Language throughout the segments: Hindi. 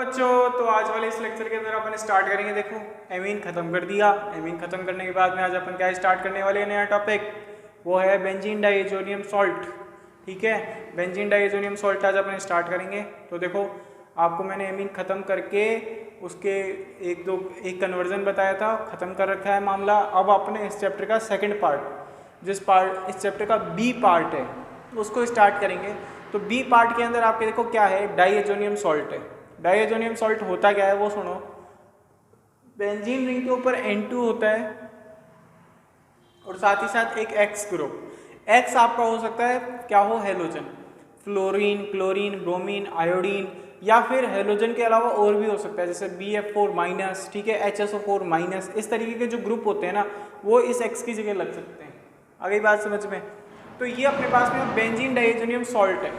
बच्चों, तो आज वाले इस लेक्चर के अंदर अपन स्टार्ट करेंगे। देखो एमीन खत्म कर दिया। एमीन खत्म करने के बाद में आज अपन क्या स्टार्ट करने वाले हैं, नया टॉपिक, वो है बेंजीन डाइएजोनियम सॉल्ट। ठीक है, बेंजीन डाइएजोनियम सॉल्ट आज अपन स्टार्ट करेंगे। तो देखो आपको मैंने एमीन खत्म करके उसके एक कन्वर्जन बताया था, खत्म कर रखा है मामला। अब अपने इस चैप्टर का सेकंड पार्ट, जिस पार्ट इस चैप्टर का बी पार्ट है, उसको स्टार्ट करेंगे। तो बी पार्ट के अंदर आपके देखो क्या है, डाइएजोनियम सॉल्ट है। डाइएजोनियम सॉल्ट होता क्या है वो सुनो। बेंजीन रिंग के ऊपर N2 होता है और साथ ही साथ एक X ग्रुप। X आपका हो सकता है क्या हो, halogen, fluorine, chlorine, bromine, iodine, या फिर हेलोजन के अलावा और भी हो सकता है, जैसे BF4-, ठीक है, HSO4-। इस तरीके के जो ग्रुप होते हैं ना, वो इस X की जगह लग सकते हैं। आगे बात समझ में। तो ये अपने पास में बेंजीन डाइएजोनियम सॉल्ट है।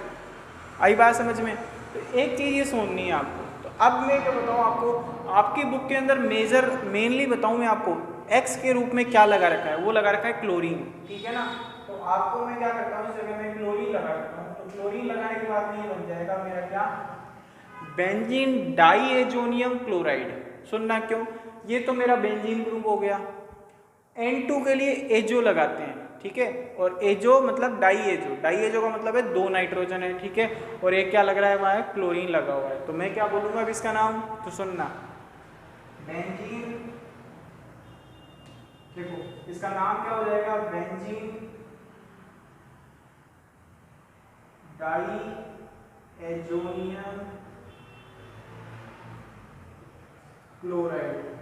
आई बात समझ में। तो एक चीज़ ये सुननी है आपको। तो अब मैं क्या बताऊँ आपको, आपकी बुक के अंदर मेनली बताऊँ मैं आपको, एक्स के रूप में क्या लगा रखा है, वो लगा रखा है क्लोरीन। ठीक है ना, तो आपको मैं क्या करता हूँ, इस जगह में क्लोरीन लगा रखता हूँ। तो क्लोरीन लगाने के बाद में ये बन जाएगा मेरा क्या, बेंजीन डाइएजोनियम क्लोराइड। सुनना क्यों, ये तो मेरा बेंजीन ग्रुप हो गया। N2 के लिए एजो लगाते हैं, ठीक है, और एजो मतलब डाइएजो, डाइएजो का मतलब है 2 नाइट्रोजन है, ठीक है, और एक क्या लग रहा है, वहाँ है क्लोरीन लगा हुआ है। तो मैं क्या बोलूँगा अब इसका नाम, तो सुनना, बेंजीन, देखो इसका नाम क्या हो जाएगा, बेंजीन डाइएजोनियम क्लोराइड।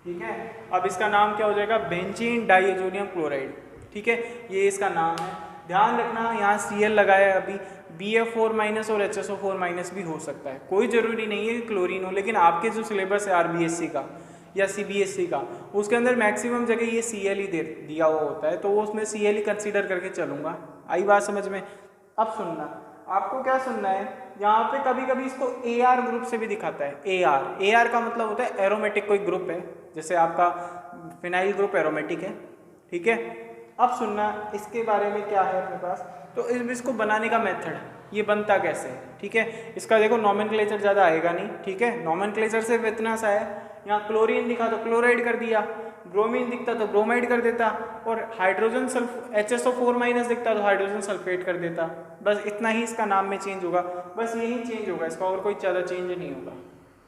ठीक है, अब इसका नाम क्या हो जाएगा, बेंजीन डाइएजोनियम क्लोराइड। ठीक है, ये इसका नाम है। ध्यान रखना यहाँ Cl लगाया है, अभी BF4- और HSO4- भी हो सकता है, कोई ज़रूरी नहीं है कि क्लोरीन हो। लेकिन आपके जो सिलेबस है RBSc का या CBSE का, उसके अंदर मैक्सिमम जगह ये Cl ही दिया हुआ होता है, तो वो उसमें Cl ही कंसीडर करके चलूँगा। आई बात समझ में। अब सुनना, आपको क्या सुनना है, यहाँ पे कभी कभी इसको AR ग्रुप से भी दिखाता है। AR का मतलब होता है एरोमेटिक कोई ग्रुप है, जैसे आपका फिनाइल ग्रुप एरोमेटिक है। ठीक है, अब सुनना इसके बारे में क्या है अपने पास। तो इसको बनाने का मेथड, ये बनता कैसे है। ठीक है, इसका देखो नॉमेनक्लेचर ज़्यादा आएगा नहीं। ठीक है, नॉमेनक्लेचर सिर्फ इतना सा है, यहाँ क्लोरीन दिखा तो क्लोराइड कर दिया, ब्रोमीन दिखता तो ब्रोमाइड कर देता, और हाइड्रोजन HSO4- दिखता तो हाइड्रोजन सल्फेट कर देता। बस इतना ही इसका नाम में चेंज होगा, बस यही चेंज होगा इसका, और कोई ज़्यादा चेंज नहीं होगा।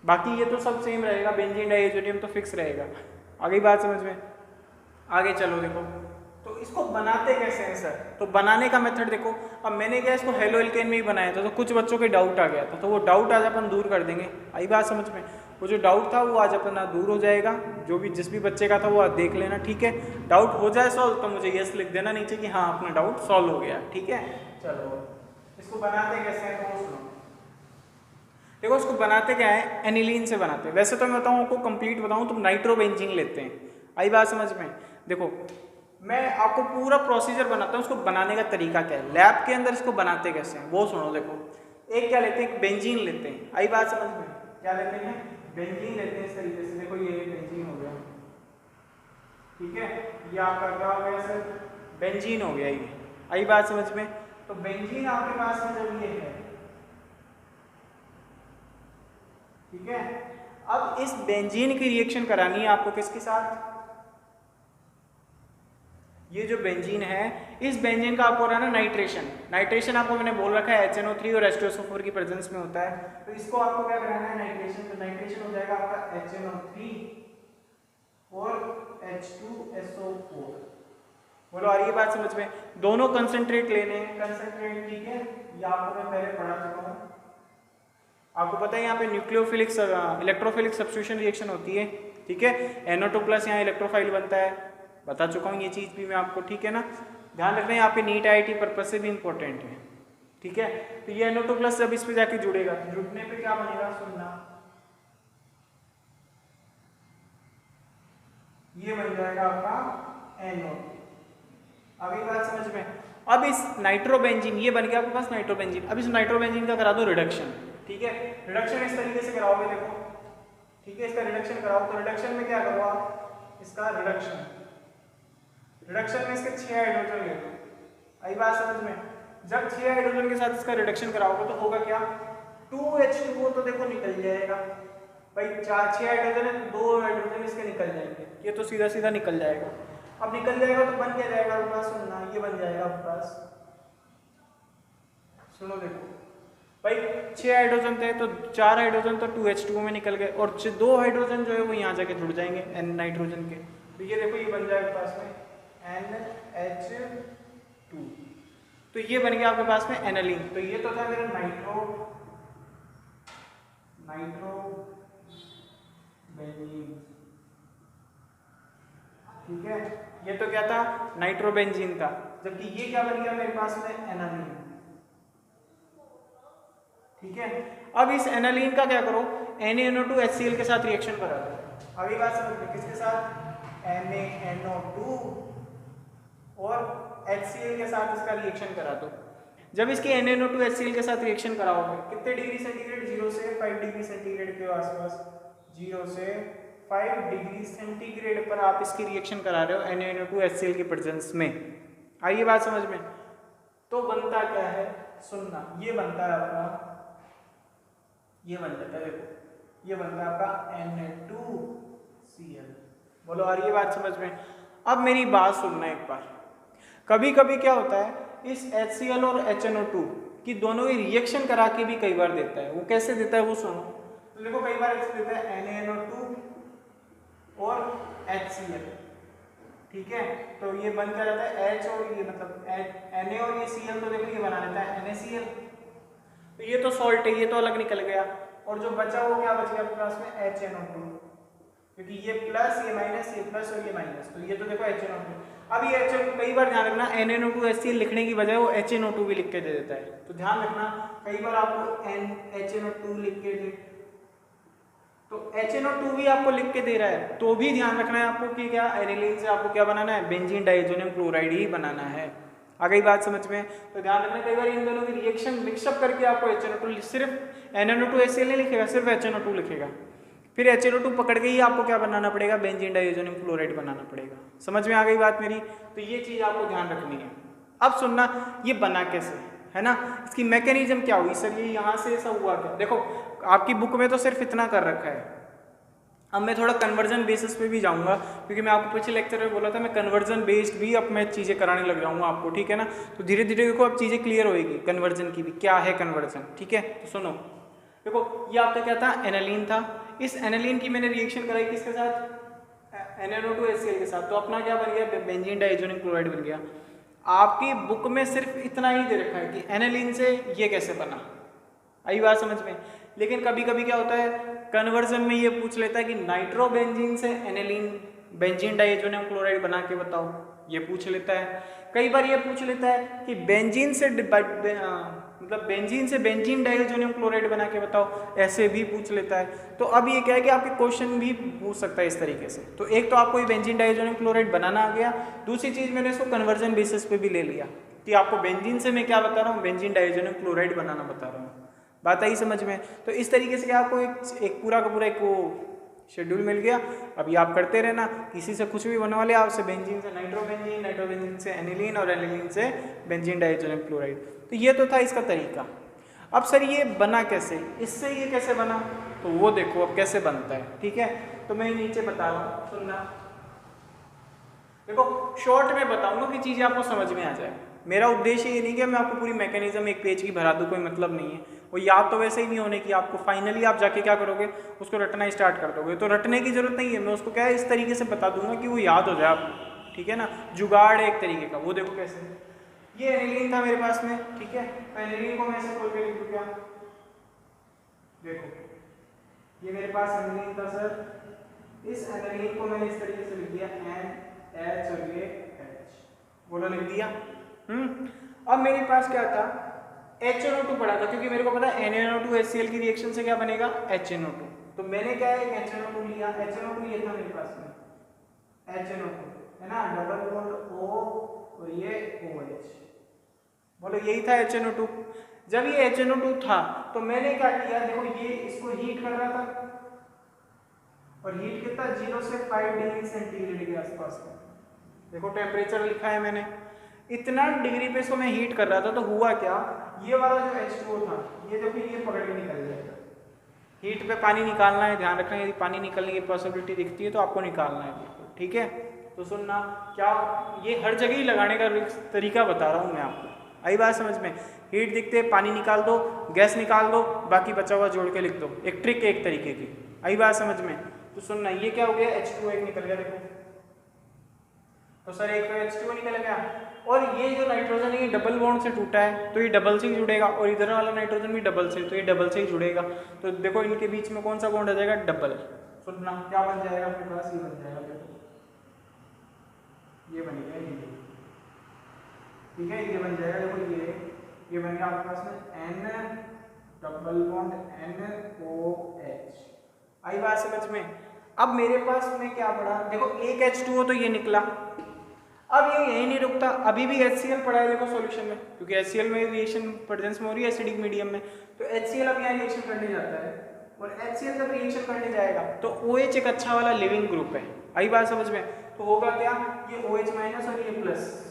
बाकी ये तो सब सेम रहेगा, बेंजीन डाइएजोनियम तो फिक्स रहेगा। आगे बात समझ में। आगे चलो देखो, तो इसको बनाते कैसे हैं सर, तो बनाने का मेथड देखो। अब मैंने क्या इसको हेलो एल्केन में ही बनाया था, तो कुछ बच्चों के डाउट आ गया था, तो वो डाउट आज अपन दूर कर देंगे। आई बात समझ में। वो जो डाउट था वो आज अपना दूर हो जाएगा, जो भी जिस भी बच्चे का था वो आज देख लेना। ठीक है, डाउट हो जाए सॉल्व तो मुझे यस लिख देना नीचे कि हाँ अपना डाउट सॉल्व हो गया। ठीक है, चलो इसको बनाते कैसे हैं तो सुनो। देखो इसको बनाते क्या है, एनिलीन से बनाते हैं। वैसे तो मैं बताऊँ आपको कंप्लीट बताऊँ तो नाइट्रोबेंजीन लेते हैं। आई बात समझ में। देखो मैं आपको पूरा प्रोसीजर बनाता हूँ, उसको बनाने का तरीका क्या है, लैब के अंदर इसको बनाते कैसे हैं वो सुनो। देखो एक क्या लेते हैं, बेंजीन लेते हैं। आई बात समझ में, क्या लेते हैं, बेंजीन लेते हैं इस तरीके से। देखो ये बेंजीन हो गया, ठीक है, ये आपका क्या हो गया सर, बेंजीन हो गया ये। आई बात समझ में। तो बेंजीन आपके पास में जब ये है, ठीक है, अब इस बेंजीन की रिएक्शन करानी है आपको किसके साथ, ये जो बेंजीन है, इस बेंजीन का आपको रहना नाइट्रेशन। नाइट्रेशन आपको मैंने बोल रखा है HNO3 और H2SO4 की प्रेजेंस में होता है, तो इसको आपको क्या कराना है, नाइट्रेशन। तो नाइट्रेशन हो जाएगा आपका HNO3 और H2SO4। बोलो आ रही है बात समझ में। दोनों कंसंट्रेट लेने हैं, कंसंट्रेट, ठीक है, ये आपको मैं पहले पढ़ा चुका हूँ। आपको पता है यहाँ पे न्यूक्लियोफिलिक इलेक्ट्रोफिलिक सब्स्टिट्यूशन रिएक्शन होती है। ठीक है, NO2+ यहाँ इलेक्ट्रोफाइल बनता है, बता चुका हूँ ये चीज़ भी मैं आपको। ठीक है ना, ध्यान रखना है, यहाँ पे नीट IIT पर्पज से भी इंपॉर्टेंट है। ठीक है, तो ये NO2+ जब इस पे जाके जुड़ेगा, जुड़ने पे क्या बनेगा, सुनना, ये बन जाएगा आपका NO। अभी बात समझ में। अब इस नाइट्रोबेंजीन, ये बन गया आपके पास नाइट्रोबेंजीन। अब इस नाइट्रोबेंजीन का करा दो रिडक्शन। ठीक है, रिडक्शन इस तरीके से कराओगे, देखो, ठीक है, इसका रिडक्शन कराओ। तो रिडक्शन में क्या करो आप, इसका रिडक्शन में इसके 6 हाइड्रोजन ले लो। आई बात समझ में। जब 6 हाइड्रोजन के साथ इसका रिडक्शन कराओगे तो होगा क्या, 2H2O तो देखो निकल जाएगा भाई, 6 हाइड्रोजन है तो 2 हाइड्रोजन इसके निकल जाएंगे, ये तो सीधा सीधा निकल जाएगा। अब निकल जाएगा तो बन क्या जाएगा आपके पास, सुनना ये बन जाएगा आपके पास, सुनो देखो भाई 6 हाइड्रोजन थे तो 4 हाइड्रोजन तो 2H2O में निकल गए और 2 हाइड्रोजन जो है वो यहाँ जाके जुड़ जाएंगे N नाइट्रोजन के, तो ये देखो ये बन जाएगा पास में NH2, तो ये बन गया आपके पास में एनालीन। तो ये तो था मेरा नाइट्रोबेंजीन, ठीक है, ये तो क्या था नाइट्रोबेंजीन था, जबकि ये क्या बन गया मेरे पास में एनालीन, ठीक है। अब इस एनालीन का क्या करो, NaNO2HCl के साथ रिएक्शन करा दो। अगली बात समझ लो, किसके साथ, NaNO2 और HCl के साथ इसका रिएक्शन करा दो। जब इसके NaNO2HCl के साथ रिएक्शन कराओगे कितने डिग्री सेंटीग्रेड, 0 से 5 डिग्री सेंटीग्रेड के आसपास, 0 से 5 डिग्री सेंटीग्रेड पर आप इसकी रिएक्शन करा रहे हो NaNO2HCl की प्रेजेंस में। आइए बात समझ में, तो बनता क्या है, सुनना, ये बनता है आपका, ये बन जाता है देखो, ये बनता है आपका Na2Cl। बोलो आ रही है बात समझ में। अब मेरी बात सुनना एक बार, कभी कभी क्या होता है इस HCl और HNO2 की दोनों ही रिएक्शन करा के भी कई बार देता है, वो कैसे देता है वो सुनो। तो देखो कई बार ऐसे देता है NaNO2 और HCl, ठीक है, तो ये बन क्या जाता है H और ये मतलब Na और ये Cl, तो देखो ये बना लेता है NaCl, तो ये तो सॉल्ट है, ये तो अलग निकल गया, और जो बचा वो क्या बच गया आपके पास में HNO2, क्योंकि ये प्लस ये माइनस, ये प्लस और ये माइनस, तो ये तो देखो HNO2। अब ये HNO2 कई बार ध्यान रखना NaNO2HCl लिखने की बजाय वो HNO2 भी लिख के दे देता है, तो ध्यान रखना कई बार आपको HNO2 लिख के दे, तो HNO2 भी आपको लिख के दे रहा है, तो भी ध्यान रखना है आपको कि क्या एनिलीन से आपको क्या बनाना है, बेंजीन डाइएजोनियम क्लोराइड ही बनाना है। आ गई बात समझ में, तो ध्यान रखना कई बार इन दोनों की रिएक्शन मिक्सअप करके आपको HNO2 सिर्फ NaNO2HCl नहीं लिखेगा, सिर्फ HNO2 लिखेगा, फिर HNO2 पकड़ के ही आपको क्या बनाना पड़ेगा, बेंजीन डाइएजोनियम क्लोराइड बनाना पड़ेगा। समझ में आ गई बात मेरी, तो ये चीज़ आपको ध्यान रखनी है। अब सुनना ये बना कैसे है ना, इसकी मैकेनिज्म क्या हुई, सर ये यहाँ से ऐसा हुआ क्या, देखो आपकी बुक में तो सिर्फ इतना कर रखा है, अब मैं थोड़ा कन्वर्जन बेसिस पे भी जाऊंगा, क्योंकि मैं आपको पिछले लेक्चर में बोला था मैं कन्वर्जन बेस्ड भी अब मैं चीज़ें कराने लग जाऊंगा आपको, ठीक है ना, तो धीरे धीरे देखो अब चीज़ें क्लियर होएगी कन्वर्जन की भी, क्या है कन्वर्जन, ठीक है। तो सुनो देखो ये आपका क्या था, एनालीन था, इस एनालीन की मैंने रिएक्शन कराई किसके साथ, NaNO2HCl के साथ, तो अपना क्या बन गया, बेंजीन डाइएजोनियम क्लोराइड बन गया। आपकी बुक में सिर्फ इतना ही दे रखा है कि एनालीन से ये कैसे बना, आई बात समझ में, लेकिन कभी कभी क्या होता है कन्वर्जन में ये पूछ लेता है कि नाइट्रोबेंजीन से एनालीन बेंजीन डाइएजोनियम क्लोराइड बना के बताओ, ये पूछ लेता है। कई बार ये पूछ लेता है कि बेंजीन से मतलब बेंजीन से बेंजीन डाइएजोनियम क्लोराइड बना के बताओ, ऐसे भी पूछ लेता है। तो अब ये क्या है कि आपके क्वेश्चन भी पूछ सकता है इस तरीके से, तो एक तो आपको ये बेंजीन डाइएजोनियम क्लोराइड बनाना आ गया, दूसरी चीज़ मैंने इसको कन्वर्जन बेसिस पे भी ले लिया कि आपको बेंजीन से मैं क्या बता रहा हूँ, बेंजीन डाइएजोनियम क्लोराइड बनाना बता रहा हूँ। बात आई समझ में, तो इस तरीके से क्या आपको एक पूरा का पूरा एक वो शेड्यूल मिल गया। अभी आप करते रहना, किसी से कुछ भी बनने वाले आपसे बेंजीन से नाइट्रोबेंजीन, नाइट्रोबेंजीन से एनिलीन और एनिलीन से बेंजीन डाइएजोनियम क्लोराइड, तो ये तो था इसका तरीका। अब सर ये बना कैसे, इससे ये कैसे बना, तो वो देखो अब कैसे बनता है, ठीक है। तो मैं नीचे बता रहा हूँ, सुनना देखो शॉर्ट में बताऊंगा कि चीज़ें आपको समझ में आ जाए। मेरा उद्देश्य ये नहीं कि मैं आपको पूरी मैकेनिज्म एक पेज की भरा दूँ, कोई मतलब नहीं है, वो याद तो वैसे ही नहीं होने की, आपको फाइनली आप जाके क्या करोगे, उसको रटना स्टार्ट कर दोगे, तो रटने की जरूरत नहीं है, मैं उसको क्या है इस तरीके से बता दूंगा कि वो याद हो जाए आपको, ठीक है ना, जुगाड़ है एक तरीके का। वो देखो कैसे, ये एनिलीन था मेरे पास में, ठीक है, तो एनिलीन को मैं ऐसे खोल के लिख दूँ क्या, देखो ये मेरे पास एनिलीन था सर, इस एनिलीन को मैंने इस तरीके से लिख दिया NH और ये H, बोलो लिख दिया। अब मेरे पास क्या था, HNO2 पड़ा था, क्योंकि मेरे को पता है NaNO2HCl की रिएक्शन से क्या बनेगा, HNO2, तो मैंने क्या है HNO2 लिया, HNO2 ये था मेरे पास में, HNO2 है ना, डबल बॉन्ड O और ये OH, बोलो यही था HNO2। जब ये HNO2 था तो मैंने क्या किया, देखो ये इसको हीट कर रहा था, और हीट कितना 0 से 5 डिग्री सेंटीग्रेड के आसपास का, देखो टेम्परेचर लिखा है मैंने, इतना डिग्री पे इसको मैं हीट कर रहा था, तो हुआ क्या, ये वाला जो H2O था, ये देखो ये पकड़ के निकल जाएगा। हीट पे पानी निकालना है, ध्यान रखना, यदि पानी निकलने की पॉसिबिलिटी दिखती है तो आपको निकालना है बिल्कुल, ठीक है। तो सुनना क्या, ये हर जगह ही लगाने का तरीका बता रहा हूँ मैं आपको, आई बात समझ में। हीट दिखते पानी निकाल दो, गैस निकाल दो, बाकी बचा हुआ जोड़ के लिख दो, एक ट्रिक एक तरीके की, आई बात समझ में। तो सुनना, ये क्या हो गया, H2O एक निकल गया देखो, तो सर एक H2O निकल गया, और ये जो नाइट्रोजन है ये डबल बॉन्ड से टूटा है तो ये डबल से ही जुड़ेगा, और इधर वाला नाइट्रोजन भी डबल से, तो ये डबल से ही जुड़ेगा। तो देखो इनके बीच में कौन सा बॉन्ड आ जाएगा, डबल। सुनना क्या बन जाएगा अपने पास, ये बन जाएगा, देखो ये बन गया, ये ठीक है, ये बन जाएगा, देखो ये बन गया आपके पास में N डबल बॉन्ड NOH, आई बात समझ में। अब मेरे पास में क्या पड़ा, देखो एक H2O तो ये निकला, अब ये यही नहीं रुकता, अभी भी HCl पड़ा है देखो सॉल्यूशन में, क्योंकि HCl में रिएक्शन प्रेजेंस में हो रही है एसिडिक मीडियम में, तो HCl अब यहाँ रिएक्शन करने जाता है, और HCl जब रिएक्शन करने जाएगा तो OH एक अच्छा वाला लिविंग ग्रुप है, आई बात समझ में। तो होगा क्या, ये OH माइनस और ये प्लस,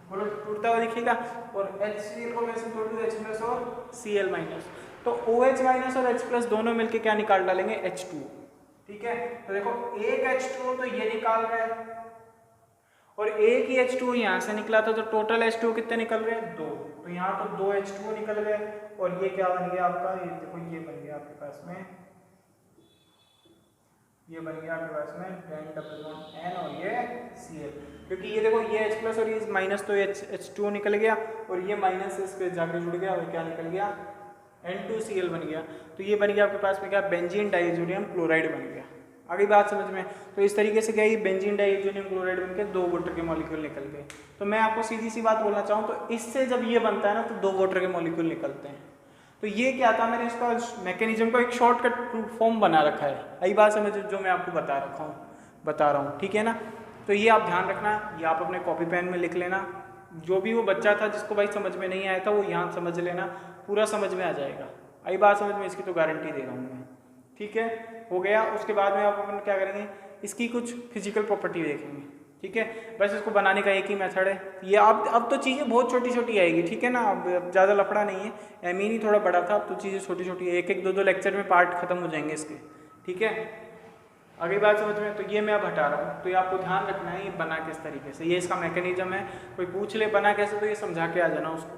बोलो टूटता हुआ दिखेगा, और HCl को मैं से तोड़ दूं H प्लस और Cl माइनस, तो OH माइनस और H प्लस दोनों मिलके क्या निकाल डालेंगे, H2, ठीक है। तो देखो एक H2O तो ये निकाल रहा है, और एक ही H2O यहाँ से निकला था, तो टोटल H2O कितने निकल रहे हैं, 2, तो यहाँ तो 2 H2O निकल गए, और ये क्या बन गया आपका, ये देखो ये बन गया आपके पास में, ये बन गया आपके पास में N डबल बॉन्ड N और ये Cl, क्योंकि ये देखो ये H प्लस और ये माइनस, तो H2O निकल गया, और ये माइनस इस पे जाकर जुड़ गया, और क्या निकल गया, N2Cl बन गया। तो ये बन गया आपके पास में क्या, बेंजीन डाइएजोनियम क्लोराइड बन गया, आगे बात समझ में। तो इस तरीके से क्या, ये बेंजीन डाइएजोनियम क्लोराइड बनके 2 वाटर के मॉलिक्यूल निकल गए। तो मैं आपको सीधी सी बात बोलना चाहूँ, तो इससे जब ये बनता है ना, तो 2 वाटर के मॉलिक्यूल निकलते हैं। तो ये क्या था, मैंने इसका मैकेनिज्म का एक शॉर्टकट फॉर्म बना रखा है, यही बात समझ, जो मैं आपको बता रहा हूँ, ठीक है ना। तो ये आप ध्यान रखना, ये आप अपने कॉपी पेन में लिख लेना, जो भी वो बच्चा था जिसको भाई समझ में नहीं आया था, वो यहाँ समझ लेना, पूरा समझ में आ जाएगा, यही बात समझ में, इसकी तो गारंटी दे रहा हूँ मैं, ठीक है। हो गया, उसके बाद में आप अपन क्या करेंगे, इसकी कुछ फिजिकल प्रॉपर्टी देखेंगे, ठीक है। बस इसको बनाने का एक ही मेथड है, ये अब तो चीज़ें बहुत छोटी छोटी आएगी, ठीक है ना, अब ज़्यादा लफड़ा नहीं है, एम ही नहीं थोड़ा बड़ा था, अब तो चीज़ें छोटी छोटी है, एक 2 लेक्चर में पार्ट खत्म हो जाएंगे इसके, ठीक है। अगली बात समझ में, तो ये मैं अब हटा रहा हूँ, तो ये आपको ध्यान रखना है, ये बना किस तरीके से, ये इसका मैकेनिज्म है, कोई पूछ ले बना कैसे, तो ये समझा के आ जाना उसको,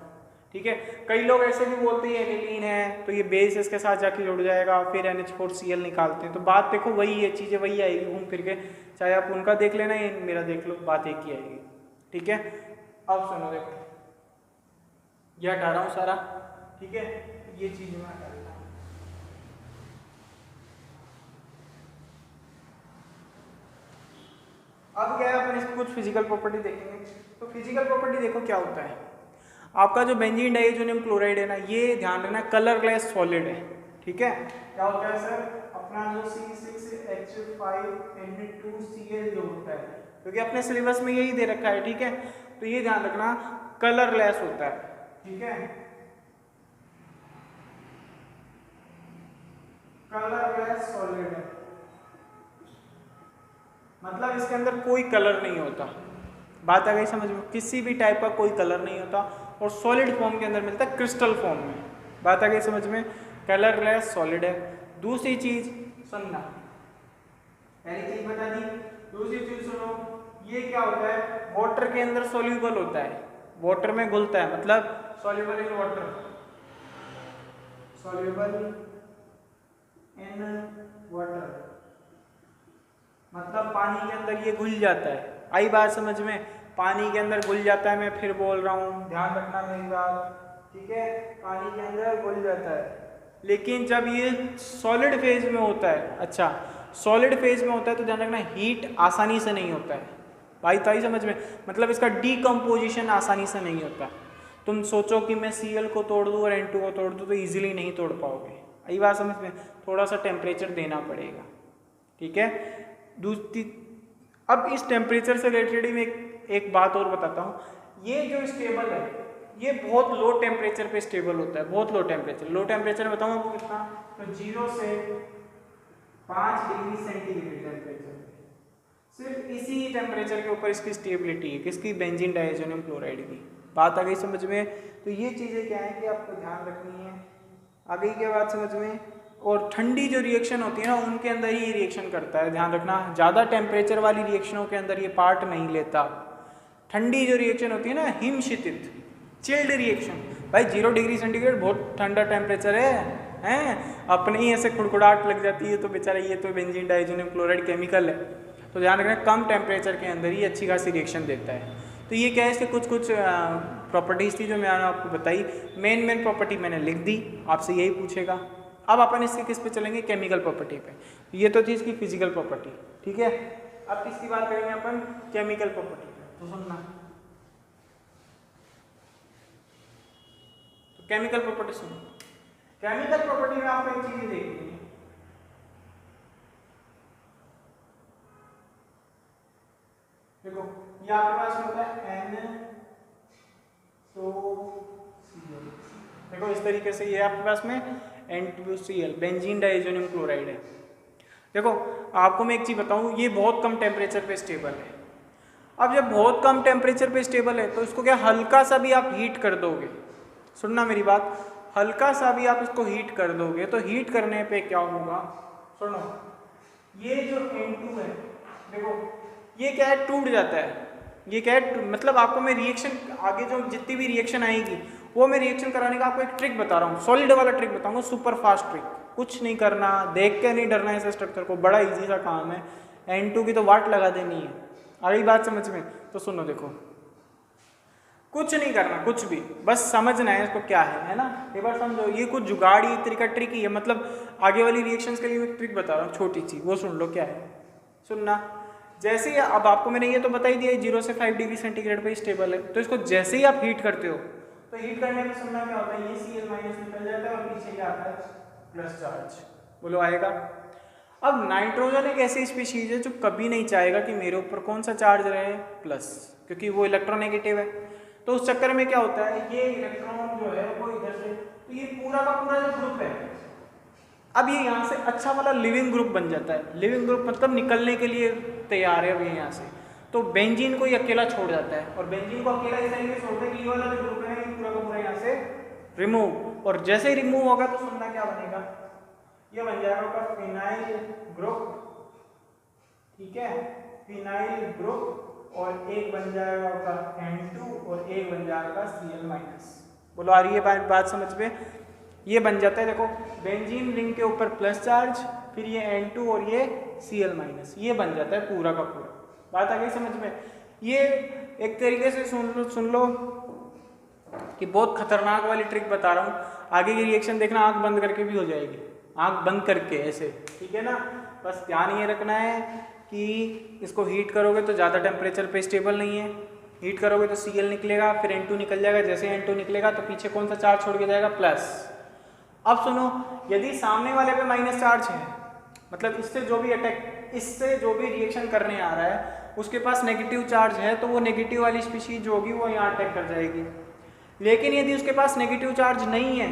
ठीक है। कई लोग ऐसे भी बोलते हैं एनिलीन है, तो ये बेस इसके साथ जाके जुड़ जाएगा, फिर NH4Cl निकालते हैं, तो बात देखो वही है, चीज़ें वही आएगी घूम फिर के, चाहे आप उनका देख लेना या मेरा देख लो, बात एक ही आएगी, ठीक है। अब सुनो, देखो ये हटा रहा हूँ सारा, ठीक है, ये चीज़ मैं हटा देता हूँ। अब क्या है, अपन इसकी कुछ फिजिकल प्रॉपर्टी देखेंगे। तो फिजिकल प्रॉपर्टी देखो क्या होता है, आपका जो बेंजीन डाइएजोनियम क्लोराइड है ना, ये ध्यान रखना कलरलेस सॉलिड है, ठीक है। क्या होता है सर, अपना जो C6H5N2Cl जो होता है, क्योंकि अपने सिलेबस में यही दे रखा है, ठीक है। तो ये ध्यान रखना कलरलेस होता है, ठीक है, कलरलेस सॉलिड है, मतलब इसके अंदर कोई कलर नहीं होता, बात आ गई समझ में, किसी भी टाइप का कोई कलर नहीं होता, और सॉलिड फॉर्म के अंदर मिलता है, क्रिस्टल फॉर्म में, बात आ गई समझ में, कलरलेस सॉलिड है। दूसरी चीज सुनना, पहली चीज बता दी, दूसरी चीज सुनो, ये क्या होता है, वाटर के अंदर सॉल्यूबल होता है, वाटर में घुलता है, मतलब soluble in water, soluble in water, मतलब पानी के अंदर ये घुल जाता है, आई बात समझ में, पानी के अंदर घुल जाता है, मैं फिर बोल रहा हूँ, ध्यान रखना मेरी बात, ठीक है, पानी के अंदर घुल जाता है। लेकिन जब ये सॉलिड फेज में होता है, अच्छा सॉलिड फेज में होता है, तो ध्यान रखना हीट आसानी से नहीं होता है, भाई ताई समझ में, मतलब इसका डीकम्पोजिशन आसानी से नहीं होता। तुम सोचो कि मैं Cl को तोड़ दूँ और N2 को तोड़ दूँ, तो ईजिली नहीं तोड़ पाओगे, यही बात समझ में, थोड़ा सा टेम्परेचर देना पड़ेगा, ठीक है। दूसरी, अब इस टेम्परेचर से रिलेटेड ही मैं एक बात और बताता हूँ, ये जो स्टेबल है, ये बहुत लो टेम्परेचर पे स्टेबल होता है, बहुत लो टेम्परेचर बताऊँ आपको कितना, तो 0 से 5 डिग्री सेंटीग्रेड टेम्परेचर, सिर्फ इसी टेम्परेचर के ऊपर इसकी स्टेबिलिटी है, किसकी, बेंजीन डाइज़ोनियम क्लोराइड की। बात आ गई समझ में। तो ये चीज़ें क्या है कि आपको ध्यान रखनी है। आ गई क्या बात समझ में। और ठंडी जो रिएक्शन होती है ना उनके अंदर ही रिएक्शन करता है, ध्यान रखना। ज़्यादा टेम्परेचर वाली रिएक्शनों के अंदर ये पार्ट नहीं लेता। ठंडी जो रिएक्शन होती है ना, हिमशीतित चिल्ड रिएक्शन, भाई 0 डिग्री सेंटीग्रेड बहुत ठंडा टेम्परेचर है, अपने ही ऐसे खुड़खुड़ाहट लग जाती है, तो बेचारा ये तो बेंजीन डाइज़ोनियम क्लोराइड केमिकल है। तो ध्यान रखना कम टेम्परेचर के अंदर ही अच्छी खासी रिएक्शन देता है। तो ये क्या है, इसके कुछ कुछ प्रॉपर्टीज़ थी जो मैंने आपको बताई। मेन प्रॉपर्टी मैंने लिख दी, आपसे यही पूछेगा। अब अपन इसके किस पे चलेंगे, केमिकल प्रॉपर्टी पे। ये तो थी इसकी फिजिकल प्रॉपर्टी, ठीक है। अब किसकी बात करेंगे अपन, केमिकल प्रॉपर्टी पे। तो सुनना, तो केमिकल प्रॉपर्टी सुनो। केमिकल प्रॉपर्टी में आपको एक चीज देखनी है, देखो ये आपके पास होता है NaCl। देखो इस तरीके से ये आपके पास में N2Cl बेंजीन डाइज़ोनियम क्लोराइड है। देखो आपको मैं एक चीज बताऊं, ये बहुत कम टेम्परेचर पे स्टेबल है। अब जब बहुत कम टेम्परेचर पे स्टेबल है तो इसको क्या हल्का सा भी आप हीट कर दोगे, सुनना मेरी बात, हल्का सा भी आप इसको हीट कर दोगे तो हीट करने पे क्या होगा, सुनो, ये जो N2 है देखो ये क्या है, टूट जाता है। ये क्या है, मतलब आपको मैं रिएक्शन आगे जो जितनी भी रिएक्शन आएगी वो मैं रिएक्शन कराने का आपको एक ट्रिक बता रहा हूँ, सॉलिड वाला ट्रिक बताऊंगा, सुपर फास्ट ट्रिक। कुछ नहीं करना, देख के नहीं डरना ऐसे स्ट्रक्चर को, बड़ा इजी सा काम है। N2 की तो वाट लगा देनी है। आगे बात समझ में, तो सुनो, देखो कुछ नहीं करना, कुछ भी, बस समझना है इसको क्या है ना। एक बार समझो, ये कुछ जुगाड़ी एक तरीका ट्रिक ही है, मतलब आगे वाली रिएक्शंस के लिए मैं ट्रिक बता रहा हूँ छोटी सी, वो सुन लो क्या है। सुनना, जैसे ही अब आपको मैंने ये तो बता ही दिया 0 से 5 डिग्री सेंटीग्रेड पे स्टेबल है, तो इसको जैसे ही आप हीट करते हो तो हीट करने में सुनना क्या होता है, ये Cl माइनस निकल जाता है और पीछे क्या आता है, प्लस चार्ज। बोलो आएगा। अब नाइट्रोजन एक ऐसी स्पीशीज है जो कभी नहीं चाहेगा कि मेरे ऊपर कौन सा चार्ज रहे, प्लस, क्योंकि वो इलेक्ट्रोनेगेटिव है। तो उस चक्कर में क्या होता है, ये इलेक्ट्रॉन जो है वो इधर से, तो ये पूरा का पूरा जो ग्रुप है, अब ये यहाँ से अच्छा वाला लिविंग ग्रुप बन जाता है। लिविंग ग्रुप मतलब निकलने के लिए तैयार है अब ये यहाँ से। तो बेंजीन को ये अकेला छोड़ जाता है, और बेंजीन को अकेला इस तरीके से छोड़ता है कि ये वाला जो ग्रुप है ये पूरा का पूरा यहाँ से रिमूव, और जैसे ही रिमूव होगा तो सुनना क्या बनेगा, ये बन जाएगा आपका फिनाइल ग्रुप, ठीक है, फिनाइल ग्रुप, और एक बन जाएगा आपका N2 और एक बन जाएगा Cl माइनस। बोलो आ रही है बात समझ में। ये बन जाता है, देखो बेंजीन रिंग के ऊपर प्लस चार्ज, फिर ये N2 और ये Cl माइनस, ये बन जाता है पूरा का पूरा। बात आ गई समझ में। ये एक तरीके से सुन लो कि बहुत खतरनाक वाली ट्रिक बता रहा हूँ। आगे की रिएक्शन देखना आंख बंद करके भी हो जाएगी, आंख बंद करके ऐसे, ठीक है ना। बस ध्यान ये रखना है कि इसको हीट करोगे तो ज़्यादा टेम्परेचर पे स्टेबल नहीं है, हीट करोगे तो Cl निकलेगा, फिर N2 निकल जाएगा, जैसे N2 निकलेगा तो पीछे कौन सा चार्ज छोड़ के जाएगा, प्लस। अब सुनो, यदि सामने वाले पे माइनस चार्ज है, मतलब इससे जो भी रिएक्शन करने आ रहा है उसके पास नेगेटिव चार्ज है, तो वो नेगेटिव वाली स्पीशीज जो होगी वो यहाँ अटैक कर जाएगी। लेकिन यदि उसके पास नेगेटिव चार्ज नहीं है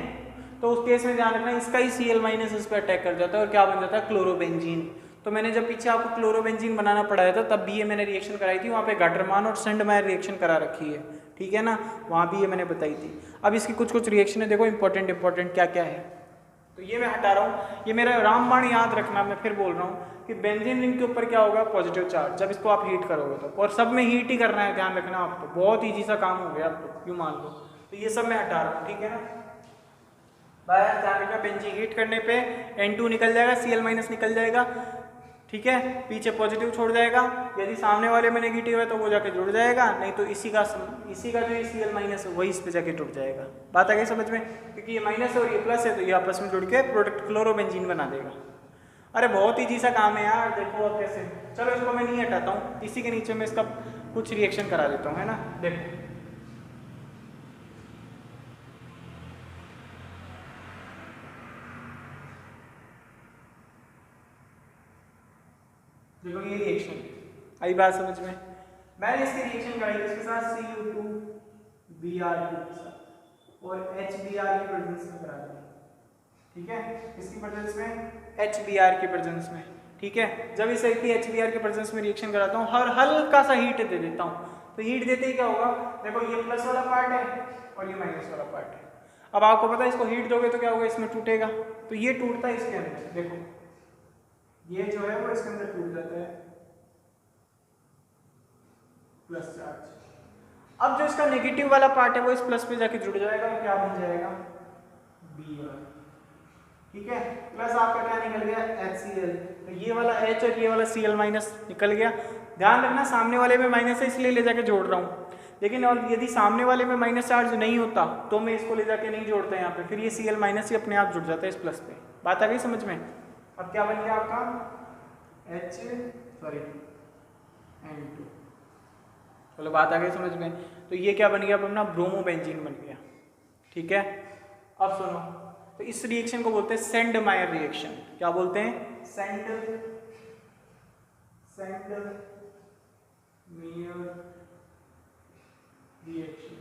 तो उस केस में ध्यान रखना इसका ही Cl माइनस इस पर अटैक कर जाता है, और क्या बन जाता है, क्लोरोबेंजीन। तो मैंने जब पीछे आपको क्लोरोबेंजीन बनाना पढ़ाया था तब भी ये मैंने रिएक्शन कराई थी, वहाँ पे गाटरमान और सेंडमायर रिएक्शन करा रखी है, ठीक है ना, वहाँ भी ये मैंने बताई थी। अब इसकी कुछ कुछ रिएक्शन है, देखो इंपॉर्टेंट क्या क्या है। तो ये मैं हटा रहा हूँ, ये मेरा रामबाण याद रखना, मैं फिर बोल रहा हूँ कि बेंजीन रिंग के ऊपर क्या होगा, पॉजिटिव चार्ज, जब इसको आप हीट करोगे तो, और सब में हीट ही करना है, ध्यान रखना आपको, बहुत ईजी सा काम हो गया आपको, यूँ मान लो। तो ये सब मैं हटा रहा हूँ, ठीक है ना। बस ध्यान रखना, बेंजीन हीट करने पे N2 निकल जाएगा, Cl माइनस निकल जाएगा, ठीक है, पीछे पॉजिटिव छोड़ जाएगा। यदि सामने वाले में नेगेटिव है तो वो जाके जुड़ जाएगा, नहीं तो इसी का जो Cl माइनस है वही इस पे जाके जुड़ जाएगा। बात आ गई समझ में, क्योंकि ये माइनस है और ये प्लस है तो ये आपस में जुड़ के प्रोडक्ट क्लोरोबेंजीन बना देगा। अरे बहुत ईजी सा काम है यार, देखो अब कैसे। चलो इसको मैं नहीं हटाता हूँ, इसी के नीचे मैं इसका कुछ रिएक्शन करा देता हूँ, है ना। देखो देखो ये रिएक्शन आई, बात समझ में। मैंने इसकी रिएक्शन कराई इसके साथ Cu2Br के साथ और HBr की प्रेजेंस में करा दी, ठीक है, इसकी प्रेजेंस में, HBr की प्रेजेंस में, ठीक है। जब इसे HBr के प्रेजेंस में रिएक्शन कराता हूँ, हर हल्का सा हीट दे देता हूँ, तो हीट देते ही क्या होगा, देखो ये प्लस वाला पार्ट है और ये माइनस वाला पार्ट है। अब आपको पता है इसको हीट दोगे तो क्या होगा, इसमें टूटेगा, तो ये टूटता है इसके अंदर, देखो ये जो है वो इसके अंदर टूट जाता है प्लस चार्ज। अब जो इसका नेगेटिव वाला पार्ट है वो इस प्लस पे जाके जुड़ जाएगा, तो क्या बन जाएगा Br, ठीक है। प्लस आपका क्या निकल गया HCl, तो ये वाला H और ये वाला Cl माइनस निकल गया। ध्यान रखना सामने वाले में माइनस है इसलिए ले जाके जोड़ रहा हूँ, लेकिन और यदि सामने वाले में माइनस चार्ज नहीं होता तो मैं इसको ले जाके नहीं जोड़ता यहाँ पे, फिर ये Cl माइनस ही अपने आप जुड़ जाता है इस प्लस पे। बात आ गई समझ में। अब क्या बन गया आपका N2, चलो बात आ गई समझ में। तो ये क्या बन गया अपना ब्रोमोबेंजीन बन गया, ठीक है। अब सुनो, तो इस रिएक्शन को बोलते हैं सेंडमायर रिएक्शन। क्या बोलते हैं, सेंडमायर रिएक्शन।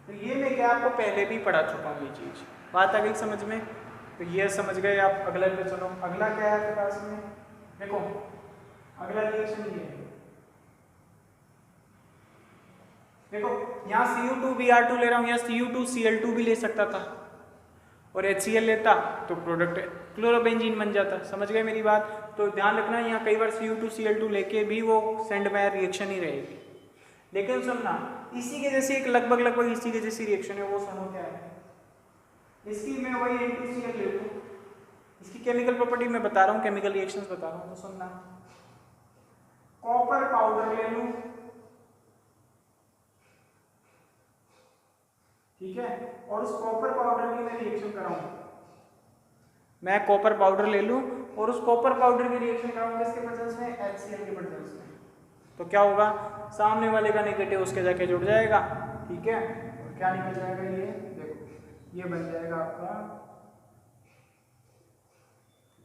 तो ये मैं क्या आपको पहले भी पढ़ा चुका हूँ ये चीज, बात आ गई समझ में। तो ये समझ गए आप। अगला पे चलो, अगला क्या है आपके पास में, देखो अगला रिएक्शन ये है, देखो यहाँ Cu2Br2 ले रहा हूँ, यहाँ Cu2Cl2 भी ले सकता था और HCl लेता तो प्रोडक्ट क्लोरोबेंजीन बन जाता। समझ गए मेरी बात। तो ध्यान रखना यहाँ कई बार Cu2Cl2 लेके भी वो सेंडमायर रिएक्शन ही रहेगी, लेकिन सुनना इसी के जैसी एक लगभग इसी के जैसी रिएक्शन है, वो सुनो क्या है। इसकी मैं वही N2Cl ले लूँ, इसकी केमिकल प्रॉपर्टी मैं बता रहा हूँ, केमिकल रिएक्शंस बता रहा हूँ, तो सुनना कॉपर पाउडर ले लूँ, ठीक है, और उस कॉपर पाउडर की मैं रिएक्शन कराऊंगा, मैं कॉपर पाउडर ले लूं और उस कॉपर पाउडर की रिएक्शन कराऊंगा इसके प्रेजेंस में, HCl के प्रेजेंस में, तो क्या होगा, सामने वाले का नेगेटिव उसके जाके जुड़ जाएगा, ठीक है। और क्या निकल जाएगा, ये देखो ये बन जाएगा आपका,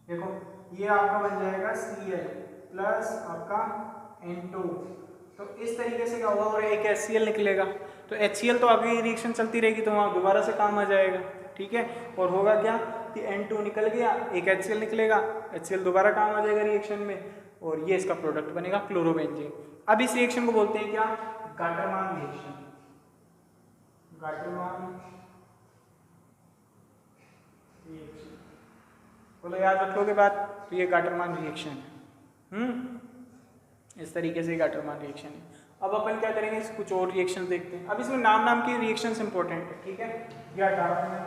देखो ये आपका बन जाएगा Cl प्लस आपका N2। तो इस तरीके से क्या होगा, और एक HCl निकलेगा, तो HCl तो आगे रिएक्शन चलती रहेगी तो वहाँ दोबारा से काम आ जाएगा, ठीक है। और होगा क्या कि N2 निकल गया, एक HCl निकलेगा, HCl दोबारा काम आ जाएगा रिएक्शन में, और ये इसका प्रोडक्ट बनेगा क्लोरोबेंजीन। अब इस रिएक्शन को बोलते हैं क्या, गाटरमान रिएक्शन। गाटरमान रिएक्शन, बोलो याद रखोगे बात, तो ये गाटरमान रिएक्शन है। इस तरीके से गाटरमान रिएक्शन है। अब अपन क्या करेंगे, इस कुछ और रिएक्शन देखते हैं। अब इसमें नाम की रिएक्शंस इंपॉर्टेंट है, ठीक है, ये हटा रहा हूं।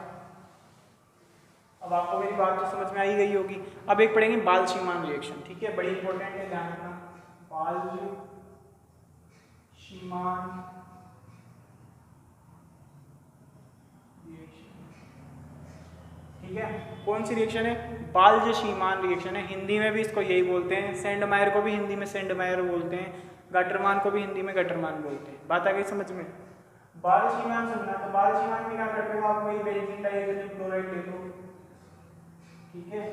अब आपको मेरी बात तो समझ में आई गई होगी। अब एक पढ़ेंगे बाल-शीमान रिएक्शन, ठीक है, बड़ी इंपॉर्टेंट है, ध्यान रखना। बाल-शीमान रिएक्शन, ठीक है, कौन सी रिएक्शन है, बाल्ज-शीमान रिएक्शन है। हिंदी में भी इसको यही बोलते हैं, सेंडमायर को भी हिंदी में सेंडमायर बोलते हैं, गटरमान को भी हिंदी में गटरमान बोलते हैं। बात आ गई समझ में। बाल-शीमान सुनना, तो बाल-शीमान में क्या करते हो आप, वही बेंजीन डाइहाइड्रोजन क्लोराइड ले लो, ठीक है,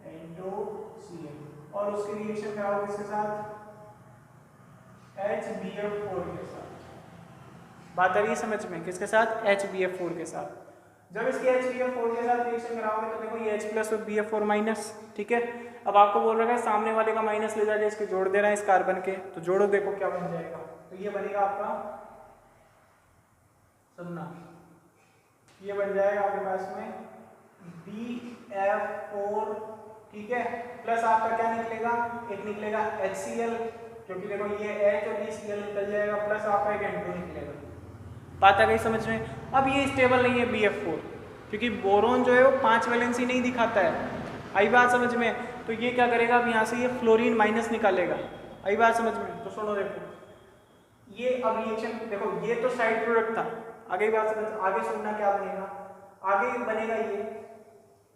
N2Cl, और उसकी रिएक्शन कराओ किसके साथ, HBF4 के साथ। बात आ रही है समझ में, किसके साथ, HBF4 के साथ। जब इसकी HBF4 के साथ रिएक्शन कराओगे तो देखो ये H प्लस और BF4 माइनस, ठीक है। अब आपको बोल रहा है सामने वाले का माइनस ले जाके इसके जोड़ देना है इस कार्बन के, तो जोड़ो, देखो क्या बन जाएगा, तो ये बनेगा आपका, सुनना, ये बन जाएगा आपके पास में BF4, ठीक है, प्लस आपका क्या निकलेगा, एक निकलेगा HCl, क्योंकि देखो ये H और Cl निकल जाएगा, प्लस आपका एक N2 निकलेगा। बात आ गई समझ में। अब ये स्टेबल नहीं है BF4, क्योंकि बोरोन जो है वो 5 वैलेंसी नहीं दिखाता है, आई बात समझ में। तो ये क्या करेगा, अब यहाँ से ये फ्लोरीन माइनस निकालेगा, आई बात समझ में। तो सुनो देखो, ये अब रिएक्शन देखो, ये तो साइड प्रोडक्ट था, आगे बात समझ, आगे सुनना क्या बनेगा, आगे बनेगा ये,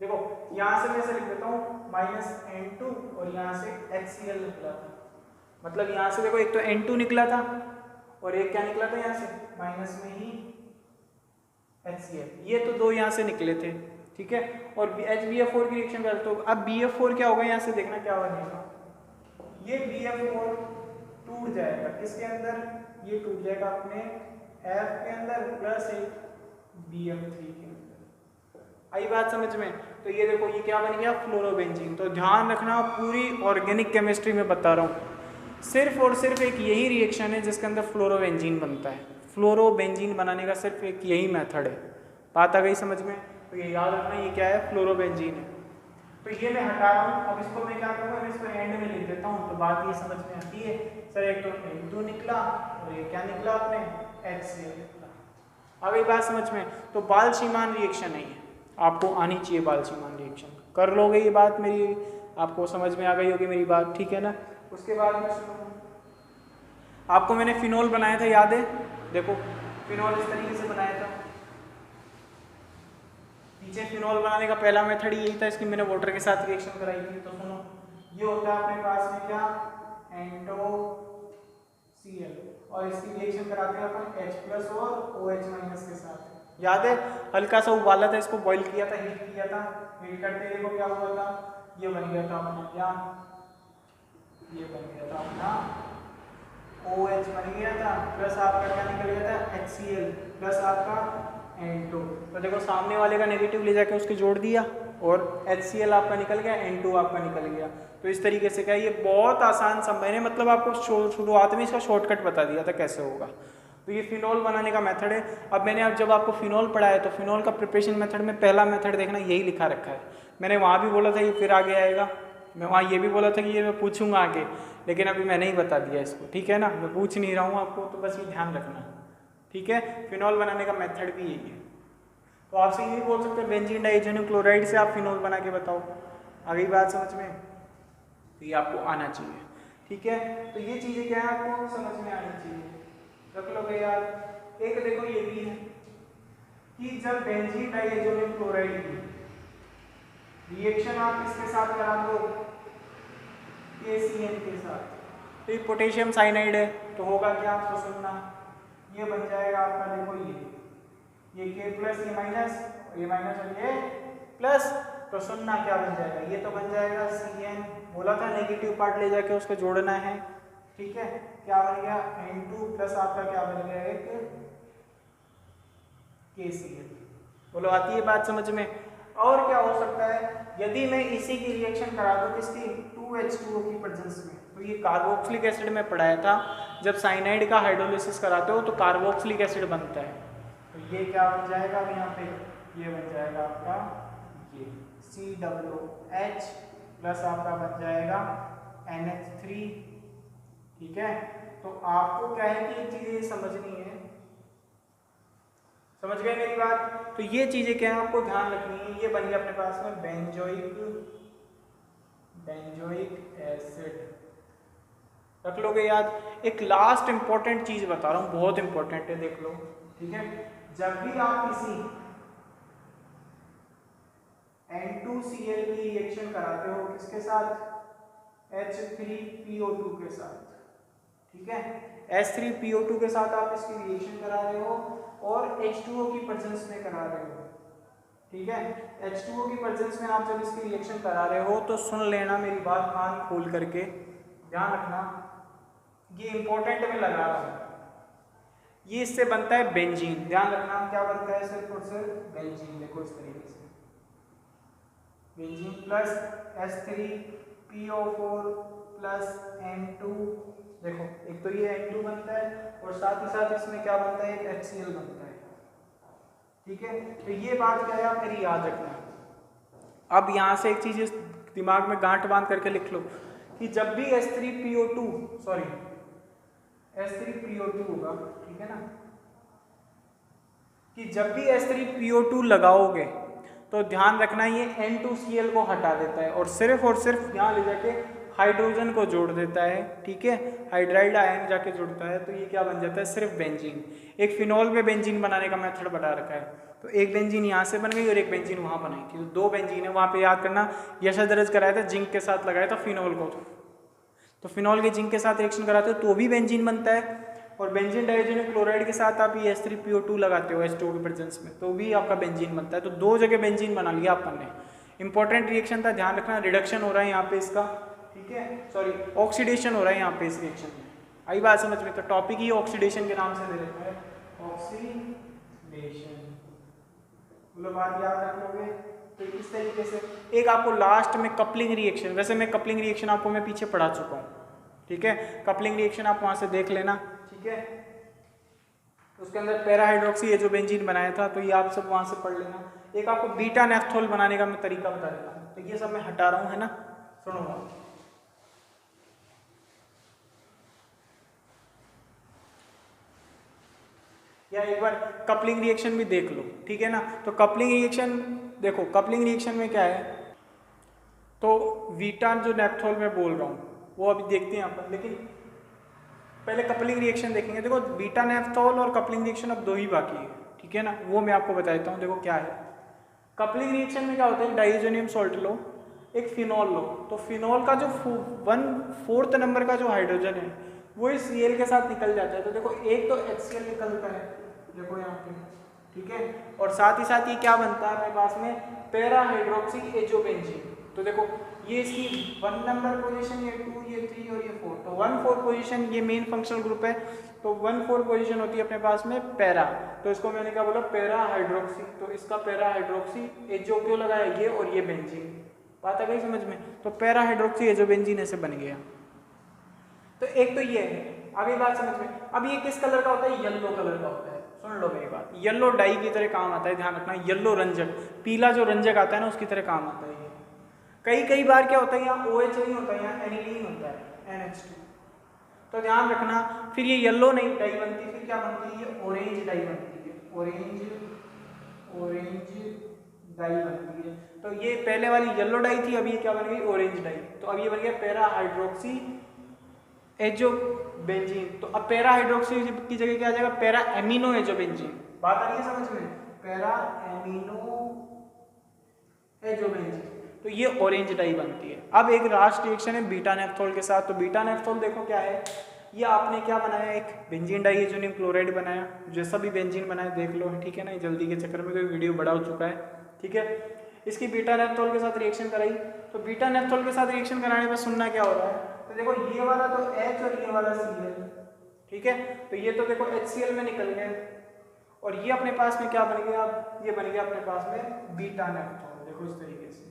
देखो यहाँ से मैं ऐसे लिख देता हूँ -N2 और यहाँ से HCl निकला था, मतलब यहाँ से देखो एक तो N2 निकला था और एक क्या निकला था यहाँ से माइनस में ही HCl, ये तो दो यहाँ से निकले थे, ठीक है। और HBF4 की रिएक्शन करते तो अब BF4 क्या होगा, यहाँ से देखना क्या बनेगा, ये BF4 टूट जाएगा, किसके अंदर, ये टूट जाएगा अपने F के अंदर प्लस एक BF3 के अंदर, आई बात समझ में? तो ये देखो ये क्या बन गया, फ्लोरोबेंजीन। तो ध्यान रखना पूरी ऑर्गेनिक केमिस्ट्री में बता रहा हूँ, सिर्फ और सिर्फ एक यही रिएक्शन है जिसके अंदर फ्लोरोबेंजीन बनता है। फ्लोरोबेंजीन बनाने का सिर्फ एक यही मेथड है। बात आ गई समझ में? तो ये याद रखना ये क्या है, फ्लोरोबेंजीन है। तो ये मैं हटा रहा हूँ, अब इसको मैं क्या करूँगा, मैं इसको एंड में लिख देता हूँ। तो बात ये समझ में आती है सर, एक तो N2 निकला और ये क्या निकला अपने HCl निकला। आ गई बात समझ में? तो बाल-शीमान रिएक्शन है ये, आपको आनी चाहिए बाल-शीमान रिएक्शन। कर लोगे ये बात मेरी, आपको समझ में आ गई होगी मेरी बात, ठीक है ना? उसके बाद में सुनो, आपको मैंने फिनोल बनाया था, याद है? देखो फिनोल इस तरीके से बनाया था। पीछे फिनोल बनाने का पहला मेथड यही था, इसकी मैंने वाटर के साथ रिएक्शन कराई थी। तो सुनो, ये होता है अपने पास में क्या, NaCl, और इसकी रिएक्शन कराते हैं अपन H+ और OH- के साथ। याद है? हल्का सा उबाला था, इसको बॉईल किया था, हीट किया था। हीट करते देखो क्या हुआ था, ये बन गया था अपना क्या, ये बन गया था अपना OH बन गया था, प्लस आपका क्या निकल गया था, HCl, प्लस आपका N2। तो देखो सामने वाले का नेगेटिव ले जाके उसके जोड़ दिया और HCl आपका निकल गया, N2 आपका निकल गया। तो इस तरीके से क्या, ये बहुत आसान सा, मैंने मतलब आपको शुरुआत में इसका शॉर्टकट बता दिया था कैसे होगा। तो ये फिनोल बनाने का मेथड है। अब मैंने जब आपको फिनोल पढ़ाया तो फिनोल का प्रिपरेशन मेथड में पहला मेथड देखना यही लिखा रखा है। मैंने वहाँ भी बोला था ये फिर आगे आएगा, मैं वहाँ ये भी बोला था कि ये मैं पूछूंगा आगे, लेकिन अभी मैंने ही बता दिया इसको, ठीक है ना? मैं पूछ नहीं रहा हूँ आपको, तो बस ये ध्यान रखना, ठीक है? फिनोल बनाने का मेथड भी यही है। तो आपसे ये भी बोल सकते हैं बेंजीन डाइएथेनियम क्लोराइड से आप फिनोल बना के बताओ। आ गई बात समझ में? तो ये आपको आना चाहिए, ठीक है? तो ये चीज़ें क्या है आपको समझ में आनी चाहिए, रख लोगे यार। एक देखो ये भी है कि जब बेंजीन डाइएथेनियम क्लोराइड की रिएक्शन आप किसके साथ करा दो, KCl के साथ, तो ये पोटेशियम साइनाइड है, तो होगा क्या आपको सुनना, ये बन जाएगा आपका देखो ये K+, ये माइनस, ये माइनस और ये प्लस, तो सुनना क्या बन जाएगा, ये तो बन जाएगा Cn, बोला था नेगेटिव पार्ट ले जाके उसको जोड़ना है, ठीक है? क्या बन गया, N2 प्लस आपका क्या बन गया, एक KCl। बोलो आती है बात समझ में? और क्या हो सकता है, यदि मैं इसी की रिएक्शन करा दूं किसकी, 2H2O की प्रेजेंस में, तो ये कार्बोक्सिलिक एसिड में पढ़ाया था, जब साइनाइड का हाइड्रोलिसिस कराते हो तो कार्बोक्सिलिक एसिड बनता है। तो ये क्या बन जाएगा, अब यहाँ पे ये बन जाएगा आपका ये COOH प्लस आपका बन जाएगा NH3, ठीक है? तो आपको क्या है कि ये चीज़ें समझनी है, समझ गए मेरी बात? तो ये चीज़ें क्या है आपको ध्यान रखनी है। ये बन गया अपने पास में बेंजोइक एसिड, रख लोगे याद। एक लास्ट इंपॉर्टेंट चीज़ बता रहा हूँ, बहुत इंपॉर्टेंट है, देख लो, ठीक है? जब भी आप किसी N2Cl की रिएक्शन कराते हो किसके साथ, H3PO2 के साथ, ठीक है? H3PO2 के साथ आप इसकी रिएक्शन करा रहे हो और H2O की प्रेजेंस में करा रहे हो, ठीक है? H2O की प्रेजेंस में आप जब इसकी रिएक्शन करा रहे हो तो सुन लेना मेरी बात, कान खोल करके ध्यान रखना, ये इंपॉर्टेंट में लगा रहा हूँ। ये इससे बनता है बेंजीन, ध्यान रखना क्या बनता है, सिर्फ और सिर्फ बेंजीन। देखो इस तरीके से benzene plus H3PO4 plus N2, देखो एक तो ये N2 बनता है और साथ ही साथ इसमें क्या बनता है, एक HCl बनता है, ठीक है? तो ये बात क्या है आप मेरी याद रखना। अब यहाँ से एक चीज़ दिमाग में गांठ बांध करके लिख लो कि जब भी H3PO2 होगा, ठीक है ना, कि जब भी H3PO2 लगाओगे तो ध्यान रखना ये N2Cl को हटा देता है और सिर्फ यहाँ ले जाके हाइड्रोजन को जोड़ देता है, ठीक है? हाइड्राइड आयन जाके जुड़ता है, तो ये क्या बन जाता है, सिर्फ बेंजीन। एक फिनोल में बेंजीन बनाने का मेथड बता रखा है, तो एक बेंजीन यहाँ से बन गई और एक बेंजीन वहाँ बनाई थी, तो दो बेंजीन है। वहाँ पे याद करना यशा दर्ज कराया था, जिंक के साथ लगाया था फिनोल को, तो फिनोल के जिंक के साथ रिएक्शन कराते हो तो भी बेंजीन बनता है, और बेंजीन डाइएथेनियम क्लोराइड के साथ आप ये H3PO2 लगाते हो H2O की प्रेजेंस में तो भी आपका बेंजीन बनता है। तो दो जगह बेंजीन बना लिया अपन ने, इंपॉर्टेंट रिएक्शन था, ध्यान रखना। रिडक्शन हो रहा है यहाँ पे इसका, ठीक है, सॉरी ऑक्सीडेशन हो रहा है यहाँ पे इस रिएक्शन में, आई बात समझ में? तो टॉपिक ही ऑक्सीडेशन के नाम से दे देता है, ऑक्सीडेशन। मतलब बात याद रख लोगे तो इस तरीके से। एक आपको लास्ट में कपलिंग रिएक्शन, वैसे मैं कपलिंग रिएक्शन आपको मैं पीछे पढ़ा चुका हूँ, ठीक है, कपलिंग रिएक्शन आप वहाँ से देख लेना, ठीक है। उसके अंदर पैरा हाइड्रोक्सी ये जो बेंजीन बनाया था, तो ये आप सब वहाँ से पढ़ लेना। एक आपको बीटा नेफ्थोल बनाने का मैं तरीका बता देता हूँ, तो ये सब मैं हटा रहा हूँ, है ना, सुनो। या एक बार कपलिंग रिएक्शन भी देख लो, ठीक है ना। तो कपलिंग रिएक्शन देखो, कपलिंग रिएक्शन में क्या है, तो बीटा जो नेफ्थोल मैं बोल रहा हूँ वो अभी देखते हैं अपन, लेकिन पहले कपलिंग रिएक्शन देखेंगे। देखो बीटा नेफ्थोल और कपलिंग रिएक्शन अब दो ही बाकी है, ठीक है ना, वो मैं आपको बताता हूँ। देखो क्या है कपलिंग रिएक्शन में, क्या होता है, डाइज़ोनियम सॉल्ट लो, एक फिनॉल लो, तो फिनॉल का जो 1/4 नंबर का जो हाइड्रोजन है वो इस Cl के साथ निकल जाता है। तो देखो एक तो HCl निकलता है, देखो यहाँ पे, ठीक है, और साथ ही साथ ये क्या बनता है अपने पास में, पैरा हाइड्रोक्सी एजोबेंजीन। तो देखो ये इसकी 1 नंबर पोजीशन, ये 2, ये 3 और ये 4, तो 1,4 पोजीशन ये मेन फंक्शनल ग्रुप है, तो 1,4 पोजीशन होती है अपने पास में पैरा, तो इसको मैंने क्या बोला, पैरा हाइड्रोक्सी। तो इसका पैरा हाइड्रोक्सी एजो क्यों लगाया, ये और ये बेंजीन, बात आ गई समझ में। तो पैरा हाइड्रोक्सी एजोबेंजीन ऐसे बन गया। तो एक तो ये है, अभी बात समझ में। अब ये किस कलर का होता है, येलो कलर का होता है, सुन लो मेरी बात, येलो डाई की तरह काम आता है, ध्यान रखना, येलो रंजक, पीला जो रंजक आता है ना उसकी तरह काम आता है ये। कई बार क्या होता है, यहाँ OH नहीं होता है, यहाँ एनिलीन होता है, NH2, तो ध्यान रखना। फिर ये येलो नहीं डाई बनती, फिर क्या बनती है, ये ऑरेंज डाई बनती है, ऑरेंज डाई बनती है। तो ये पहले वाली येलो डाई थी, अब ये क्या बन गई, ऑरेंज डाई। तो अब ये बन गया पैरा हाइड्रोक्सी एजोबेंजीन। तो अब पैरा हाइड्रोक्सी की जगह क्या आ जाएगा, पैरा एमिनो एजोबेंजीन। बात आ रही है समझ में, पैरा एमिनो एजोबेंजीन, तो ये ऑरेंज डाई बनती है। अब एक लास्ट रिएक्शन है बीटा नेफ्थोल के साथ। तो बीटा नेफ्थोल देखो क्या है, ये आपने क्या बनाया, एक बेंजीन डाइएजोनियम क्लोराइड बनाया, जैसा भी बेंजीन बनाया देख लो, ठीक है ना, जल्दी के चक्कर में कोई वीडियो बड़ा हो चुका है, ठीक है। इसकी बीटा नेफ्थोल के साथ रिएक्शन कराई, तो बीटा नेफ्थोल के साथ रिएक्शन कराने पर सुनना क्या हो रहा है, तो देखो ये वाला तो H और ये वाला Cl, ठीक है, तो ये तो देखो HCl में निकल गए, और ये अपने पास में क्या बन गया, ये बन गया अपने पास में बीटा नेफ्थोल, देखो इस तरीके से,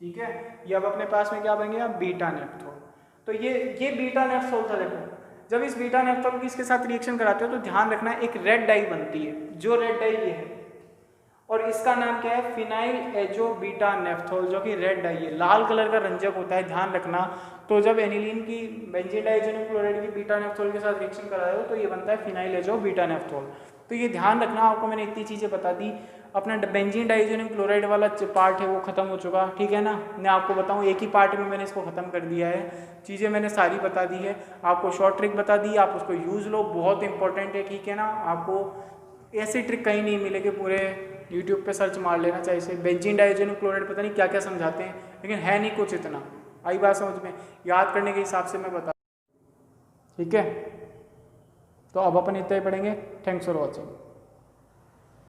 ठीक है। ये अब अपने पास में क्या बन गया, बीटा नेफ्थोल। तो ये बीटा नेफ्थोल था। देखो जब इस बीटा नेफ्थोल की इसके साथ रिएक्शन कराते हो तो ध्यान रखना एक रेड डाई बनती है, जो रेड डाई ये है, और इसका नाम क्या है, फिनाइल एजो बीटा नेफ्थोल, जो कि रेड डाई है, लाल कलर का रंजक होता है, ध्यान रखना। तो जब एनिलीन की बेंजीन डाइएजोनियम क्लोराइड की बीटा नेफ्थोल के साथ रिएक्शन कराए हो तो ये बनता है फिनाइल एजो बीटा नेफ्थोल। तो ये ध्यान रखना, आपको मैंने इतनी चीज़ें बता दी। अपना बेंजीन डाइएजोनियम क्लोराइड वाला पार्ट है वो खत्म हो चुका, ठीक है ना। मैं आपको बताऊं एक ही पार्ट में मैंने इसको ख़त्म कर दिया है, चीज़ें मैंने सारी बता दी है, आपको शॉर्ट ट्रिक बता दी, आप उसको यूज़ लो, बहुत इंपॉर्टेंट है, ठीक है ना। आपको ऐसी ट्रिक कहीं नहीं मिलेगी, पूरे यूट्यूब पे सर्च मार लेना चाहिए से बेंजीन डाइएजोनियम क्लोराइड, पता नहीं क्या क्या समझाते हैं, लेकिन है नहीं कुछ इतना। आई बात समझ में, याद करने के हिसाब से मैं बता, ठीक है। तो अब अपन इतना ही पढ़ेंगे। Thanks for watching.